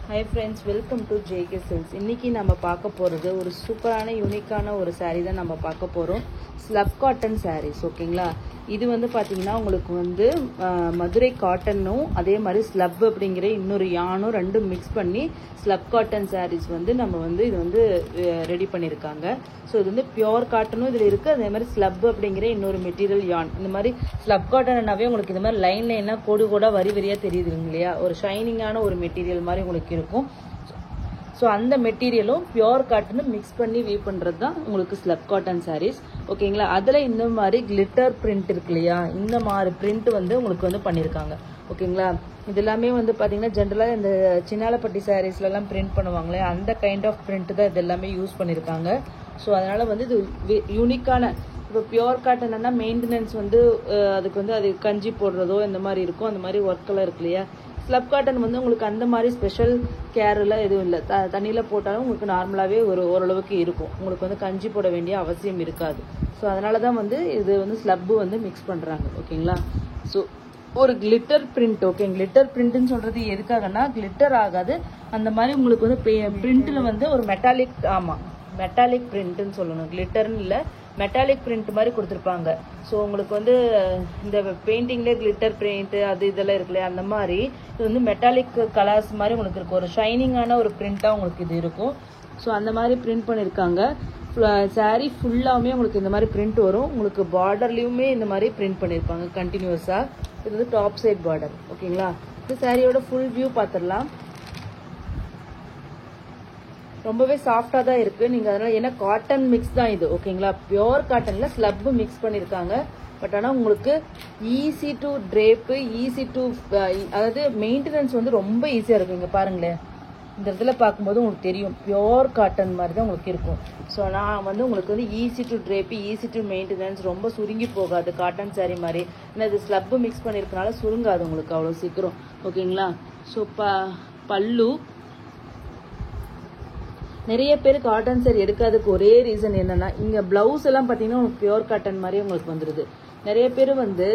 Hi friends, welcome to JK Silks. இன்னைக்கு நம்ம பார்க்க போறது ஒரு சூப்பரான யூனிக்கான ஒரு saree தான் நம்ம பார்க்க போறோம். ஸ்லப் காட்டன் sarees ஓகேங்களா. இது வந்து பாத்தீங்கன்னா உங்களுக்கு வந்து மதுரை காட்டனும் அதே மாதிரி ஸ்லப் அப்படிங்கிற இன்னொரு யானும் ரெண்டும் மிக்ஸ் பண்ணி ஸ்லப் காட்டன் sarees வந்து நம்ம வந்து இது வந்து ரெடி பண்ணிருக்காங்க. ஸோ இது வந்து பியோர் காட்டனும் இதுல இருக்கு, அதே மாதிரி ஸ்லப் அப்படிங்கிற இன்னொரு மெட்டீரியல் யான். இந்த மாதிரி ஸ்லப் காட்டன்னாவே உங்களுக்கு இந்த மாதிரி லைன் லைனா கோடு கோடா வரி வரியா தெரியுது இல்லையா, ஒரு ஷைனிங்கான ஒரு மெட்டீரியல் மாதிரி உங்களுக்கு இருக்கும். ஸோ அந்த மெட்டீரியலும் பியோர் காட்டனும் மிக்ஸ் பண்ணி வீவ் பண்ணுறது தான் உங்களுக்கு ஸ்லப் காட்டன் சாரீஸ் ஓகேங்களா. அதில் இந்த மாதிரி கிளிட்டர் பிரிண்ட் இருக்கு இல்லையா, இந்த மாதிரி பிரிண்ட் வந்து உங்களுக்கு வந்து பண்ணியிருக்காங்க ஓகேங்களா. இது எல்லாமே வந்து பார்த்தீங்கன்னா ஜென்ரலாக இந்த சின்னாலப்பட்டி சாரீஸ்லாம் பிரிண்ட் பண்ணுவாங்களே அந்த கைண்ட் ஆஃப் பிரிண்ட் தான் இது எல்லாமே யூஸ் பண்ணியிருக்காங்க. ஸோ அதனால் வந்து இது யூனிக்கான இப்போ பியோர் காட்டன்னா மெயின்டெனன்ஸ் வந்து அதுக்கு வந்து அது கஞ்சி போடுறதோ இந்த மாதிரி இருக்கும், அந்த மாதிரி ஒர்க்கெல்லாம் இருக்கு இல்லையா. ஸ்லப் காட்டன் வந்து உங்களுக்கு அந்த மாதிரி ஸ்பெஷல் கேர்லாம் எதுவும் இல்லை, தண்ணியில் போட்டாலும் உங்களுக்கு நார்மலாகவே ஓரளவுக்கு இருக்கும், உங்களுக்கு வந்து கஞ்சி போட வேண்டிய அவசியம் இருக்காது. ஸோ அதனால தான் வந்து இது வந்து ஸ்லப்பு வந்து மிக்ஸ் பண்ணுறாங்க ஓகேங்களா. ஸோ ஒரு கிளிட்டர் பிரிண்ட் ஓகே, கிளிட்டர் பிரிண்ட்னு சொல்கிறது எதுக்காகனா கிளிட்டர் ஆகாது, அந்த மாதிரி உங்களுக்கு வந்து பிரிண்ட்டில் வந்து ஒரு மெட்டாலிக், ஆமாம் மெட்டாலிக் பிரிண்ட்னு சொல்லணும், கிளிட்டர்னு இல்லை மெட்டாலிக் பிரிண்ட் மாதிரி கொடுத்துருப்பாங்க. ஸோ உங்களுக்கு வந்து இந்த பெயிண்டிங்லேயே கிளிட்டர் பிரிண்ட் அது இதெல்லாம் இருக்குல்லையா, அந்த மாதிரி இது வந்து மெட்டாலிக் கலர்ஸ் மாதிரி உங்களுக்கு இருக்கும், ஒரு ஷைனிங்கான ஒரு பிரிண்ட்டாக உங்களுக்கு இது இருக்கும். ஸோ அந்த மாதிரி பிரிண்ட் பண்ணியிருக்காங்க. சாரீ ஃபுல்லாகவுமே உங்களுக்கு இந்த மாதிரி பிரிண்ட் வரும், உங்களுக்கு பார்டர்லேயுமே இந்த மாதிரி பிரிண்ட் பண்ணியிருப்பாங்க கண்டினியூஸாக. இது வந்து டாப் சைட் பார்டர் ஓகேங்களா. இந்த சாரியோட ஃபுல் வியூ பார்த்துடலாம். ரொம்பவே சாஃப்டா தான் இருக்கு, நீங்க அதனால ஏன்னா காட்டன் மிக்ஸ் தான் இது ஓகேங்களா. பியோர் காட்டன்ல ஸ்லப் மிக்ஸ் பண்ணிருக்காங்க. பட் ஆனா உங்களுக்கு easy to drape, easy to அதாவது மெயின்டெனன்ஸ் வந்து ரொம்ப ஈஸியா இருக்கும். இங்க பாருங்களேன், இந்த இடத்துல பார்க்கும்போது உங்களுக்கு தெரியும் பியோர் காட்டன் மாதிரி தான் உங்களுக்கு இருக்கும். ஸோ நான் வந்து உங்களுக்கு வந்து easy to drape, easy to maintenance, ரொம்ப சுருங்கி போகாது காட்டன் சாரீ மாதிரி. ஏன்னா இது ஸ்லப் மிக்ஸ் பண்ணிருக்கனால சுருங்காது உங்களுக்கு அவ்வளோ சீக்கிரம் ஓகேங்களா. ஸோ பல்லு நிறைய பேர் காட்டன் சாரி எடுக்காததுக்கு ஒரே ரீசன் என்னன்னா இங்க பிளவுஸ் எல்லாம் பாத்தீங்கன்னா உங்களுக்கு பியோர் காட்டன் மாதிரி உங்களுக்கு வந்துருது. நிறைய பேர் வந்து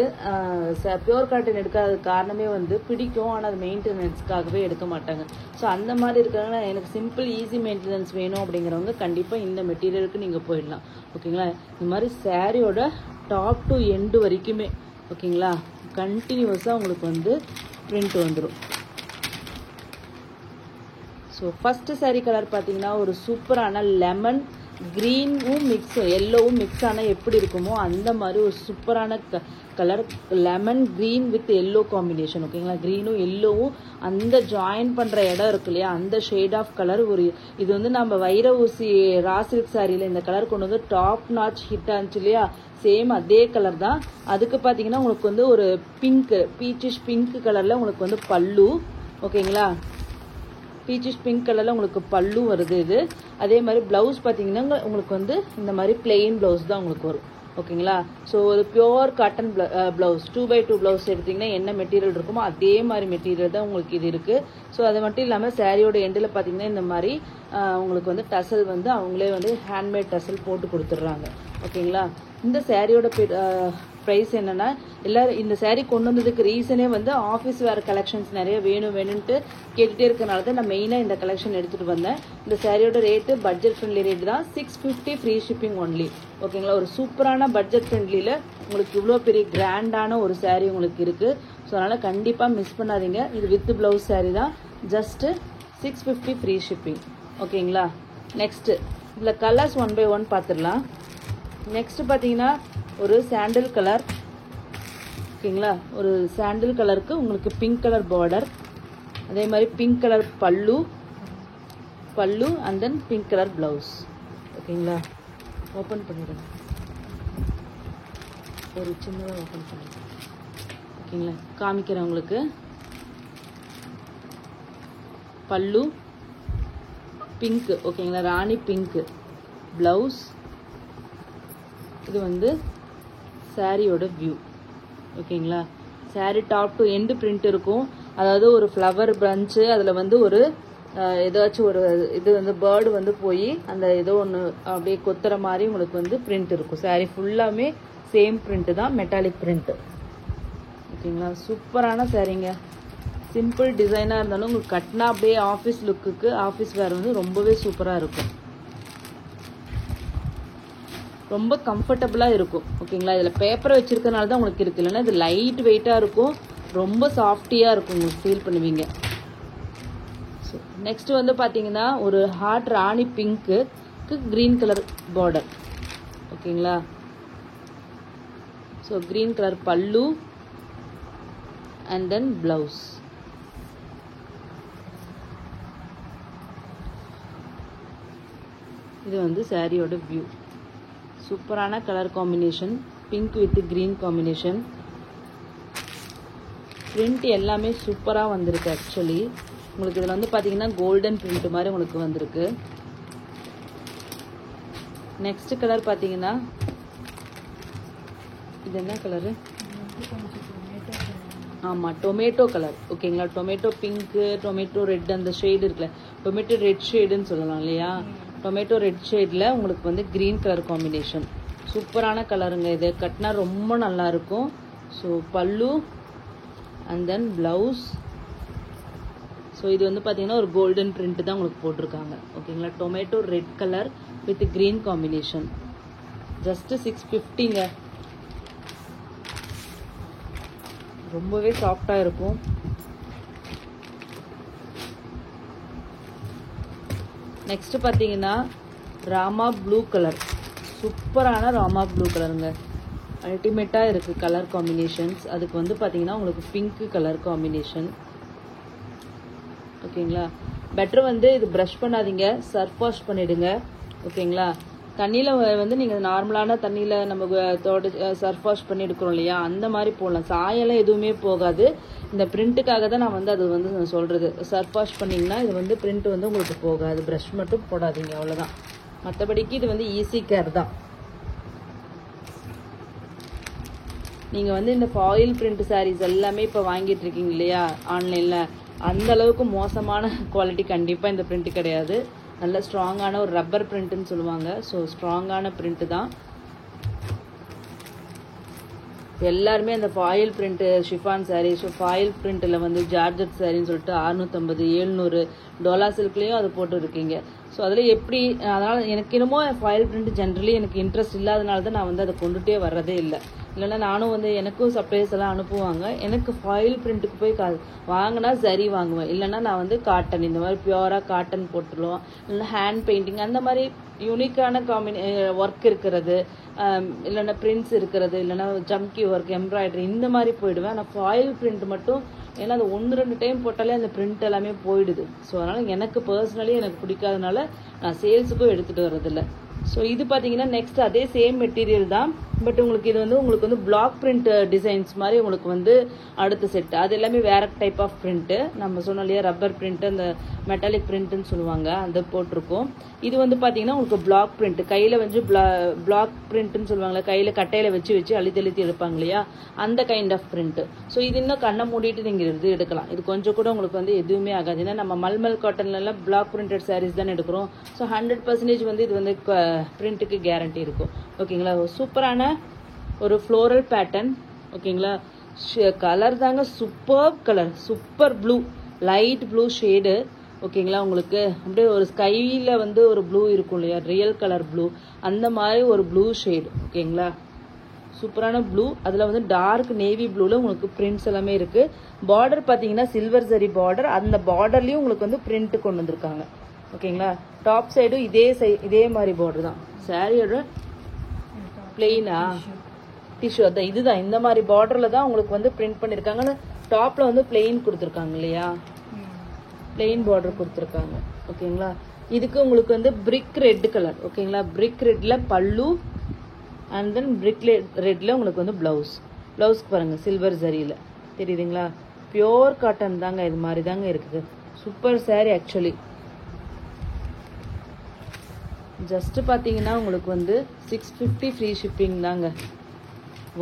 பியோர் காட்டன் எடுக்காத காரணமே வந்து பிடிக்கும், ஆனால் அது மெயின்டெனன்ஸ்க்காகவே எடுக்க மாட்டாங்க. ஸோ அந்த மாதிரி இருக்காங்கன்னா எனக்கு சிம்பிள் ஈஸி மெயின்டெனன்ஸ் வேணும் அப்படிங்கிறவங்க கண்டிப்பாக இந்த மெட்டீரியலுக்கு நீங்கள் போயிடலாம் ஓகேங்களா. இந்த மாதிரி சாரியோட டாப் டு எண்டு வரைக்குமே ஓகேங்களா கண்டினியூஸாக உங்களுக்கு வந்து பிரிண்ட் வந்துடும். ஸோ ஃபர்ஸ்ட் சாரீ கலர் பார்த்தீங்கன்னா ஒரு சூப்பரான லெமன் க்ரீனும் மிக்ஸ் எல்லோவும் மிக்ஸ் ஆனால் எப்படி இருக்குமோ அந்த மாதிரி ஒரு சூப்பரான colour, lemon green with yellow combination ஓகேங்களா. க்ரீனும் எல்லோவும் அந்த ஜாயின் பண்ணுற இடம் இருக்கு இல்லையா, அந்த ஷேட் ஆஃப் கலர். ஒரு இது வந்து நம்ம வைர ஊசி ரா சில்க் சாரியில் இந்த கலர் கொண்டு வந்து டாப் நாச் ஹிட் ஆச்சு இல்லையா, சேம் அதே கலர் தான். அதுக்கு பார்த்தீங்கன்னா உங்களுக்கு வந்து ஒரு பிங்க் பீச்சிஷ் பிங்க் கலரில் உங்களுக்கு வந்து பல்லு ஓகேங்களா, பீச்சிஷ் பிங்க் கலர்ல உங்களுக்கு பல்லு வருது இது. அதே மாதிரி பிளவுஸ் பார்த்தீங்கன்னா உங்களுக்கு வந்து இந்த மாதிரி பிளெயின் பிளவுஸ் தான் உங்களுக்கு வரும் ஓகேங்களா. ஸோ ஒரு pure cotton blouse 2x2 blouse எடுத்தீங்கன்னா என்ன மெட்டீரியல் இருக்குமோ அதே மாதிரி மெட்டீரியல் தான் உங்களுக்கு இது இருக்கு. ஸோ அது மட்டும் இல்லாமல் சாரியோட எண்டில் பார்த்தீங்கன்னா இந்த மாதிரி உங்களுக்கு வந்து டசல் வந்து அவங்களே வந்து ஹேண்ட்மேட் டசல் போட்டு கொடுத்துட்றாங்க ஓகேங்களா. இந்த சாரியோட ப்ரைஸ் என்னன்னா, எல்லாரும் இந்த சாரீ கொண்டு வந்ததுக்கு ரீசனே வந்து ஆஃபீஸ் வேறு கலெக்ஷன்ஸ் நிறைய வேணும்ட்டு கேட்டுகிட்டே இருக்கனால தான் நான் மெயினாக இந்த கலெக்ஷன் எடுத்துகிட்டு வந்தேன். இந்த சாரியோட ரேட்டு பட்ஜெட் ஃப்ரெண்ட்லி ரேட் தான், 650 ஃப்ரீ ஷிப்பிங் ஒன்லி ஓகேங்களா. ஒரு சூப்பரான பட்ஜெட் ஃப்ரெண்ட்லியில் உங்களுக்கு இவ்வளோ பெரிய கிராண்டான ஒரு சாரீ உங்களுக்கு இருக்குது. ஸோ அதனால் கண்டிப்பாக மிஸ் பண்ணாதீங்க. இது வித் பிளவுஸ் சாரீ தான், ஜஸ்ட்டு 650 ஃப்ரீ ஷிப்பிங் ஓகேங்களா. நெக்ஸ்ட்டு இதில் கலர்ஸ் 1x1 பார்த்துடலாம். நெக்ஸ்ட் பார்த்தீங்கன்னா ஒரு சாண்டில் கலர் ஓகேங்களா, ஒரு சாண்டில் கலருக்கு உங்களுக்கு பிங்க் கலர் பார்டர், அதே மாதிரி பிங்க் கலர் பல்லு and then pink colour blouse ஓகேங்களா. ஓப்பன் பண்ணிடுங்க, ஒரு சின்னதாக ஓப்பன் பண்ணிடுங்க ஓகேங்களா. காமிக்கிறேன் உங்களுக்கு. பல்லு பிங்க் ஓகேங்களா, ராணி பிங்க் பிளவுஸ். இது வந்து சாரியோட வியூ ஓகேங்களா. Sorry top to end print இருக்கும், அதாவது ஒரு ஃப்ளவர் பஞ்சு, அதில் வந்து ஒரு ஏதாச்சும் ஒரு இது வந்து பேர்டு வந்து போய் அந்த ஏதோ ஒன்று அப்படியே கொத்துற மாதிரி உங்களுக்கு வந்து பிரிண்ட் இருக்கும். சாரி ஃபுல்லாமே சேம் பிரிண்ட் தான், மெட்டாலிக் பிரிண்ட் ஓகேங்களா. சூப்பரான சாரீங்க. சிம்பிள் டிசைனாக இருந்தாலும் உங்களுக்கு கட்டினா அப்படியே ஆஃபீஸ் லுக்குக்கு ஆஃபீஸ் வேர் வந்து ரொம்பவே சூப்பராக இருக்கும். ரொம்ப கம்ஃபர்டபுளாக இருக்கும். ஓகேங்களா, இதில் பேப்பரை வச்சிருக்கனால தான் உங்களுக்கு இருக்கு, இல்லைன்னா இது லைட் வெயிட்டாக இருக்கும், ரொம்ப சாஃப்டியாக இருக்கும், உங்களுக்கு ஃபீல் பண்ணுவீங்க. ஸோ நெக்ஸ்ட் வந்து பார்த்தீங்கன்னா ஒரு ஹார்ட் ராணி பிங்க்குக்கு க்ரீன் கலர் பார்டர். ஓகேங்களா, ஸோ க்ரீன் கலர் பல்லு அண்ட் தென் பிளவுஸ். இது வந்து சாரியோட வியூ. சூப்பரான colour combination, pink with green combination. Print எல்லாமே சூப்பராக வந்திருக்கு. ஆக்சுவலி உங்களுக்கு இதில் வந்து பார்த்தீங்கன்னா கோல்டன் பிரிண்ட் மாதிரி உங்களுக்கு வந்திருக்கு. நெக்ஸ்ட் கலர் பார்த்தீங்கன்னா இது என்ன கலரு? ஆமாம், டொமேட்டோ கலர். ஓகேங்களா, டொமேட்டோ பிங்க்கு, டொமேட்டோ ரெட், அந்த ஷேடு இருக்குல்ல, டொமேட்டோ ரெட் ஷேடுன்னு சொல்லலாம் இல்லையா, டொமேட்டோ ரெட் ஷேடில் உங்களுக்கு வந்து க்ரீன் கலர் காம்பினேஷன். சூப்பரான கலருங்க, இது கட்டினா ரொம்ப நல்லா இருக்கும். ஸோ பல்லு அண்ட் தென் பிளவுஸ். ஸோ இது வந்து பார்த்தீங்கன்னா ஒரு கோல்டன் பிரிண்ட் தான் உங்களுக்கு போட்டிருக்காங்க. ஓகேங்களா, tomato red colour with green combination. Just 650ங்க. ரொம்பவே சாஃப்டாக இருக்கும். நெக்ஸ்ட் பார்த்தீங்கன்னா ராமா ப்ளூ கலர். சூப்பரான ராமா ப்ளூ கலருங்க, அல்டிமேட்டாக இருக்குது கலர் காம்பினேஷன்ஸ். அதுக்கு வந்து பார்த்தீங்கன்னா உங்களுக்கு பிங்க் கலர் காம்பினேஷன். ஓகேங்களா, பெட்டர் வந்து இது ப்ரஷ் பண்ணாதீங்க, சர்ஃப் வாஷ் பண்ணிடுங்க. ஓகேங்களா, தண்ணியில் வந்து நீங்கள் நார்மலான தண்ணியில் நம்ம சர்ஃப் வாஷ் பண்ணி எடுக்கிறோம் இல்லையா, அந்த மாதிரி போடலாம். சாயெல்லாம் எதுவுமே போகாது. இந்த பிரிண்ட்டுக்காக தான் நான் வந்து அது வந்து நான் சொல்கிறது. சர்ஃப் வாஷ் பண்ணிங்கன்னா இது வந்து பிரிண்ட் வந்து உங்களுக்கு போகாது. ப்ரஷ் மட்டும் போடாதீங்க, அவ்வளோதான். மற்றபடிக்கு இது வந்து ஈஸி கேர் தான். நீங்கள் வந்து இந்த ஃபாயில் பிரிண்ட் சாரீஸ் எல்லாமே இப்போ வாங்கிட்டு இருக்கீங்க இல்லையா ஆன்லைனில், அந்த அளவுக்கு மோசமான குவாலிட்டி கண்டிப்பாக இந்த பிரிண்ட் கிடையாது. நல்ல ஸ்ட்ராங்கான ஒரு ரப்பர் பிரிண்ட்டுன்னு சொல்லுவாங்க. ஸோ ஸ்ட்ராங்கான பிரிண்ட்டு தான். எல்லாருமே அந்த foil print chiffon sari, so foil பிரிண்ட்டில் வந்து ஜார்ஜட் சாரின்னு சொல்லிட்டு 650, 700 டோலா சில்க்லேயும் அது போட்டு இருக்கீங்க. ஸோ அதில் எப்படி, அதனால் எனக்கு என்னமோ ஃபாயில் பிரிண்ட் ஜென்ரலி எனக்கு இன்ட்ரெஸ்ட் இல்லாதனால தான் நான் வந்து அதை கொண்டுகிட்டே வர்றதே இல்லை. இல்லைன்னா நானும் வந்து எனக்கும் சப்ளைஸ் எல்லாம் அனுப்புவாங்க. எனக்கு ஃபாயில் பிரிண்ட்டுக்கு போய் வாங்கினா சரி வாங்குவேன், இல்லைன்னா நான் வந்து காட்டன், இந்த மாதிரி பியூராக காட்டன் போட்டுருவோம். இல்லைன்னா ஹேண்ட் பெயிண்டிங் அந்த மாதிரி யூனிக்கான ஒர்க் இருக்கிறது, இல்லைன்னா பிரிண்ட்ஸ் இருக்கிறது, இல்லைன்னா ஜம்கி ஒர்க், எம்ப்ராய்டரி, இந்த மாதிரி போயிடுவேன். ஆனால் ஃபாயில் பிரிண்ட் மட்டும், ஏன்னா அது 1-2 டைம் போட்டாலே அந்த பிரிண்ட் எல்லாமே போயிடுது. ஸோ அதனால் எனக்கு பர்சனலி எனக்கு பிடிக்காதனால நான் சேல்ஸுக்கும் எடுத்துகிட்டு வர்றதில்ல. ஸோ இது பார்த்தீங்கன்னா நெக்ஸ்ட் அதே சேம் மெட்டீரியல் தான், பட் உங்களுக்கு இது வந்து உங்களுக்கு வந்து பிளாக் பிரிண்ட் டிசைன்ஸ் மாதிரி உங்களுக்கு வந்து அடுத்த செட். அது எல்லாமே வேற டைப் ஆஃப் பிரிண்ட்டு. நம்ம சொன்னோம் இல்லையா ரப்பர் பிரிண்ட், அந்த மெட்டாலிக் பிரிண்ட்னு சொல்லுவாங்க, அந்த போட்டிருக்கோம். இது வந்து பார்த்தீங்கன்னா உங்களுக்கு பிளாக் பிரிண்ட், கையில் வந்து பிளாக் பிரிண்ட்னு சொல்லுவாங்களே, கையில் கட்டையில் வச்சு அழுத்தி எடுப்பாங்க இல்லையா, அந்த கைண்ட் ஆஃப் பிரிண்ட். ஸோ இது இன்னும் கண்ணை மூடிட்டு நீங்கள் இது எடுக்கலாம். இது கொஞ்சம் கூட உங்களுக்கு வந்து எதுவுமே ஆகாது. ஏன்னா நம்ம மல்மல் காட்டன்லாம் பிளாக் பிரிண்டட் சாரீஸ் தான் எடுக்கிறோம். ஸோ 100% வந்து இது வந்து பிரிண்ட்டுக்கு கேரண்டி இருக்கும். ஓகேங்களா, சூப்பரான ஒரு ஃப்ளோரல் பேட்டர்ன். ஓகேங்களா, கலர் தாங்க super colour, super blue, light blue shade. ஓகேங்களா, உங்களுக்கு அப்படியே ஒரு ஸ்கையில் வந்து ஒரு ப்ளூ இருக்கும் இல்லையா, ரியல் கலர் ப்ளூ, அந்த மாதிரி ஒரு ப்ளூ ஷேடு. ஓகேங்களா, சூப்பரான ப்ளூ. அதில் வந்து டார்க் நேவி ப்ளூவில் உங்களுக்கு பிரிண்ட்ஸ் எல்லாமே இருக்குது. பார்டர் பார்த்தீங்கன்னா சில்வர் ஜரி பார்டர், அந்த பார்டர்லேயும் உங்களுக்கு வந்து பிரிண்ட் கொண்டு வந்திருக்காங்க. ஓகேங்களா, டாப் சைடும் இதே மாதிரி பார்டர் தான். சாரியோட பிளெயினா டிஷ்யூ அதான் இதுதான், இந்த மாதிரி பார்டரில் தான் உங்களுக்கு வந்து பிரிண்ட் பண்ணியிருக்காங்க. டாப்பில் வந்து பிளெயின் கொடுத்துருக்காங்க இல்லையா, பிளெயின் பார்டர் கொடுத்துருக்காங்க. ஓகேங்களா, இதுக்கு உங்களுக்கு வந்து பிரிக் ரெட் கலர். ஓகேங்களா, பிரிக் ரெட்டில் பல்லு அண்ட் தென் பிரிக் ரெட்டில் உங்களுக்கு வந்து ப்ளவுஸ்க்கு பாருங்கள் சில்வர் ஜரியில் தெரியுதுங்களா. பியோர் காட்டன் தாங்க, இது மாதிரி தாங்க இருக்குது. Super sorry actually. ஜஸ்ட் பார்த்தீங்கன்னா உங்களுக்கு வந்து 650 ஃப்ரீ ஷிப்பிங் தாங்க,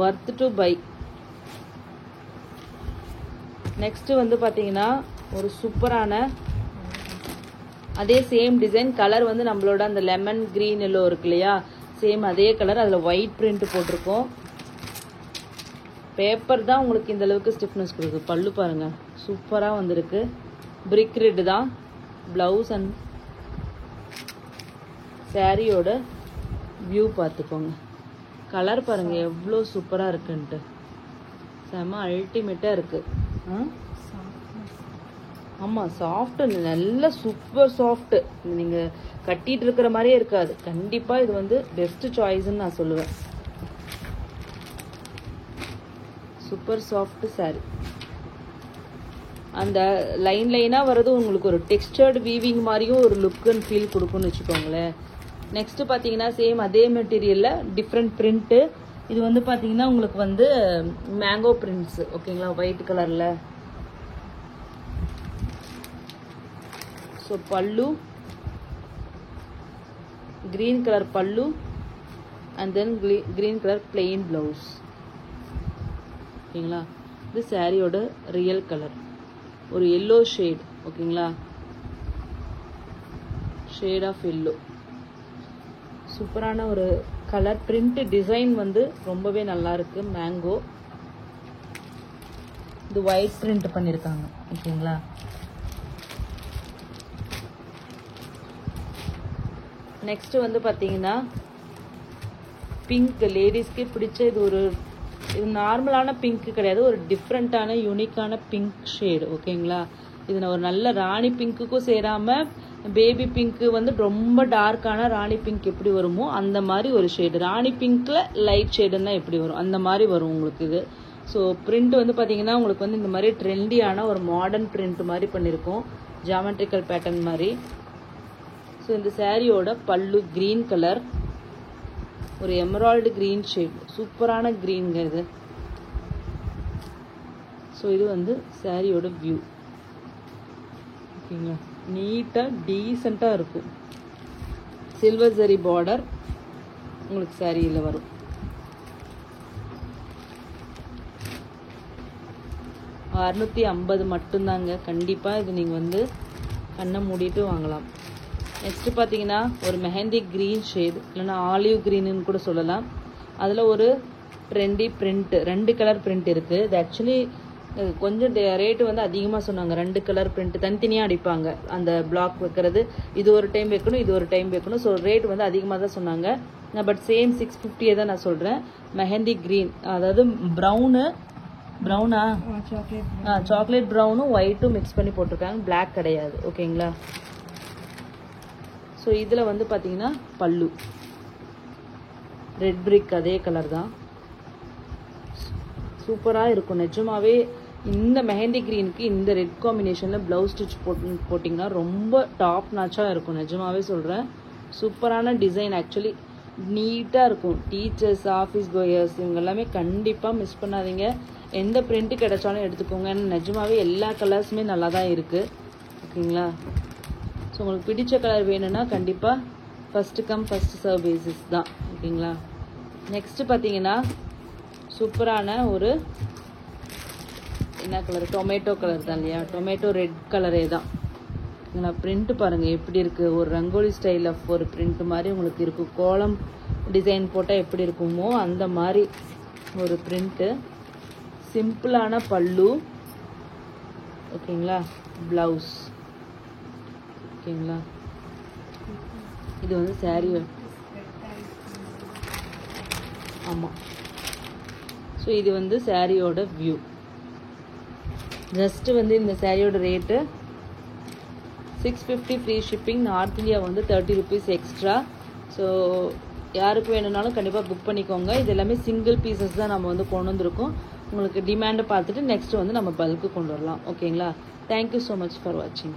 ஒர்த் டு பை. நெக்ஸ்ட் வந்து பார்த்தீங்கன்னா ஒரு சூப்பரான அதே சேம் டிசைன், கலர் வந்து நம்மளோட அந்த லெமன் கிரீன் எல்லோ இருக்கு இல்லையா, சேம் அதே கலர், அதில் ஒயிட் பிரிண்ட் போட்டிருக்கோம். பேப்பர் தான் உங்களுக்கு இந்த அளவுக்கு ஸ்டிஃப்னஸ் கொடுக்குது. பல்லு பாருங்க சூப்பராக வந்திருக்கு. பிரிக் ரெட் தான் ப்ளவுஸ் அண்ட் சாரியோட வியூ பார்த்துக்கோங்க. கலர் பாருங்கள் எவ்வளோ சூப்பராக இருக்குன்ட்டு, செம்ம அல்டிமேட்டாக இருக்குது. ஆமாம், சாஃப்ட், நல்ல சூப்பர் சாஃப்ட். நீங்கள் கட்டிட்டு இருக்கிற மாதிரியே இருக்காது. கண்டிப்பாக இது வந்து பெஸ்ட் சாய்ஸ்ன்னு நான் சொல்லுவேன். Super soft sorry. அந்த லைனாக வர்றது உங்களுக்கு ஒரு டெக்ஸ்டர்டு வீவிங் மாதிரியும் ஒரு லுக் அண்ட் ஃபீல் கொடுக்குன்னு வச்சுக்கோங்களேன். நெக்ஸ்ட் பார்த்தீங்கன்னா சேம் அதே மெட்டீரியலில் டிஃப்ரெண்ட் பிரிண்ட்டு. இது வந்து பார்த்தீங்கன்னா உங்களுக்கு வந்து மேங்கோ பிரிண்ட்ஸ். ஓகேங்களா, ஒயிட் கலரில். ஸோ பல்லு கிரீன் கலர் பல்லு and then green colour plain blouse. ஓகேங்களா, இது சாரியோட ரியல் கலர் ஒரு எல்லோ ஷேட். ஓகேங்களா, ஷேட் ஆஃப் எல்லோ. சூப்பரான ஒரு கலர். பிரிண்ட் டிசைன் வந்து ரொம்பவே நல்லா இருக்கு. மேங்கோ இது ஒயிட் பிரிண்ட் பண்ணியிருக்காங்க. ஓகேங்களா, நெக்ஸ்ட் வந்து பார்த்தீங்கன்னா பிங்க். லேடிஸ்க்கு பிடிச்ச இது நார்மலான பிங்க் கிடையாது, ஒரு டிஃப்ரெண்ட்டான யூனிக்கான பிங்க் ஷேடு. ஓகேங்களா, இது ஒரு நல்ல ராணி பிங்க்குக்கும் சேராமல் பேபி பிங்க்கு வந்து ரொம்ப டார்க்கான ராணி பிங்க் எப்படி வருமோ அந்த மாதிரி ஒரு ஷேடு. ராணி பிங்க்ல லைட் ஷேடுன்னா எப்படி வரும் அந்த மாதிரி வரும் உங்களுக்கு இது. ஸோ பிரிண்ட் வந்து பார்த்தீங்கன்னா உங்களுக்கு வந்து இந்த மாதிரி ட்ரெண்டியான ஒரு மாடர்ன் பிரிண்ட் மாதிரி பண்ணியிருக்கோம், ஜாமெட்ரிக்கல் பேட்டர்ன் மாதிரி. ஸோ இந்த சாரியோட பல்லு கிரீன் கலர், ஒரு எமரால்டு கிரீன் ஷேட், சூப்பரான கிரீன்ங்க இது. ஸோ இது வந்து சாரியோட வியூ. ஓகேங்களா, நீட்டாக டீசெண்டாக இருக்கும். சில்வர் ஜரி பார்டர் உங்களுக்கு சாரியில் வரும். $650 மட்டும்தாங்க. கண்டிப்பாக இது நீங்கள் வந்து கண்ணை மூடிட்டு வாங்கலாம். நெக்ஸ்ட் பார்த்தீங்கன்னா ஒரு மெஹந்தி க்ரீன் ஷேட், இல்லைன்னா ஆலிவ் க்ரீன்னு கூட சொல்லலாம். அதில் ஒரு ட்ரெண்டி பிரிண்ட், 2 கலர் பிரிண்ட் இருக்குது. இது ஆக்சுவலி கொஞ்சம் ரேட்டு வந்து அதிகமாக சொன்னாங்க. 2 கலர் பிரிண்ட் தனித்தனியாக அடிப்பாங்க, அந்த பிளாக் வைக்கிறது. இது ஒரு டைம் வைக்கணும், இது ஒரு டைம் வைக்கணும். ஸோ ரேட் வந்து அதிகமாக தான் சொன்னாங்க. பட் சேம் 650 தான் நான் சொல்கிறேன். மெஹந்தி க்ரீன், அதாவது ப்ரௌனா சாக்லேட் ப்ரௌனும் ஒயிட்டும் மிக்ஸ் பண்ணி போட்டிருக்காங்க, பிளாக் கிடையாது. ஓகேங்களா, ஸோ இதில் வந்து பார்த்தீங்கன்னா பல்லு ரெட் பிரிக், அதே கலர் தான். சூப்பராக இருக்கும் நிஜமாவே. இந்த மெஹந்தி க்ரீனுக்கு இந்த ரெட் காம்பினேஷனில் ப்ளவுஸ் ஸ்டிச் போட்டிங்கன்னா ரொம்ப டாப் நாச்சாக இருக்கும், நிஜமாவே சொல்கிறேன். சூப்பரான டிசைன், ஆக்சுவலி நீட்டாக இருக்கும். டீச்சர்ஸ், ஆஃபீஸ் கோயர்ஸ் இவங்க எல்லாமே கண்டிப்பாக மிஸ் பண்ணாதீங்க. எந்த பிரிண்ட்டு கிடைச்சாலும் எடுத்துக்கோங்க. ஏன்னா நிஜமாவே எல்லா கலர்ஸுமே நல்லா தான் இருக்குது. ஓகேங்களா, ஸோ உங்களுக்கு பிடிச்ச கலர் வேணும்னா கண்டிப்பாக first come first serve basis தான். ஓகேங்களா, நெக்ஸ்ட்டு பார்த்தீங்கன்னா சூப்பரான ஒரு என்ன கலர், டொமேட்டோ கலர் தான் இல்லையா, டொமேட்டோ ரெட் கலரே தான். பிரிண்ட் பாருங்கள் எப்படி இருக்குது, ஒரு ரங்கோலி ஸ்டைல் ஆஃப் ஒரு பிரிண்ட் மாதிரி உங்களுக்கு இருக்கும். கோலம் டிசைன் போட்டால் எப்படி இருக்குமோ அந்த மாதிரி ஒரு பிரிண்ட்டு. சிம்பிளான பல்லு. ஓகேங்களா, ப்ளவுஸ். ஓகேங்களா, இது வந்து சாரீ. ஆமாம், ஸோ இது வந்து சாரியோட வியூ. ஜஸ்ட்டு வந்து இந்த சாரியோட rate $650 free shipping. North India வந்து ₹30 எக்ஸ்ட்ரா. ஸோ யாருக்கு வேணும்னாலும் கண்டிப்பாக புக் பண்ணிக்கோங்க. இது எல்லாமே சிங்கிள் பீசஸ் தான் நம்ம வந்து கொண்டு வந்திருக்கோம். உங்களுக்கு டிமாண்டை பார்த்துட்டு நெக்ஸ்ட் வந்து நம்ம பல்க்கு கொண்டு வரலாம். ஓகேங்களா, தேங்க்யூ ஸோ மச் ஃபார் வாட்சிங்.